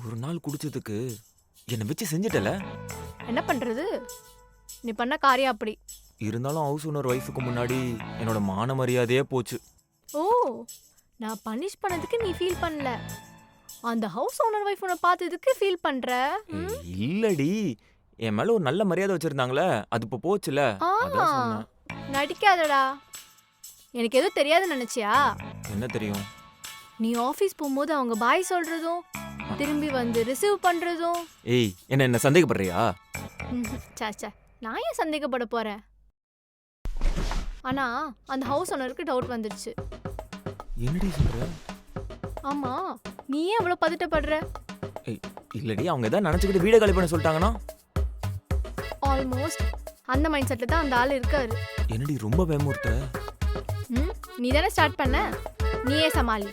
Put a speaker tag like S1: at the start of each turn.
S1: ஒரு நாள் குடிச்சதுக்கு என்னை வச்சு செஞ்சுட்டல.
S2: என்ன பண்றது? நீ பண்ண காரியம் அப்படி.
S1: இருந்தாலும் ஹவுஸ் ஓனர் ஒய்ஃபுக்கு முன்னாடி என்னோட மான மரியாதையே போச்சு.
S2: ஓ, நான் பனிஷ் பண்ணதுக்கு நீ ஃபீல் பண்ணல, அந்த ஹவுஸ் ஓனர் வைஃப் உன்னை பார்த்ததுக்கு ஃபீல் பண்ற.
S1: இல்லடி, என் மேல ஒரு நல்ல மரியாதை வச்சிருந்தாங்களே, அது இப்போ போச்சுல. அதான் சொன்னேன்.
S2: நடிக்காதடா. எனக்கு எதுவும் தெரியாதுன்னு நினைச்சியா?
S1: என்ன தெரியும்?
S2: நீ ஆபீஸ் போகும்போது அவங்க பாய் சொல்றதும் திரும்பி வந்து ரிசீவ் பண்றதும்.
S1: ஏய், என்ன சந்தேகப்படுறியா?
S2: சாச்சா, நான் ஏன் சந்தேகப்பட போறேன்? ஆனா அந்த ஹவுஸ் ஓனருக்கு டவுட் வந்துடுச்சு.
S1: என்னடி சொல்ற?
S2: ஆமா, நீ ஏன் அவ்வளவு பதட்டப்படுற?
S1: ஏய், இல்லடி, அவங்க ஏதாவது நினைச்சுக்கிட்டு வீட காலி பண்ண சொல்லிட்டாங்கன்னா?
S2: ஆல்மோஸ்ட் அந்த மைண்ட் செட்ல தான் அந்த ஆள் இருக்காரு.
S1: என்னடி ரொம்ப பயமுறுத்துற?
S2: நீ தானே ஸ்டார்ட் பண்ண, நீயே சமாளி.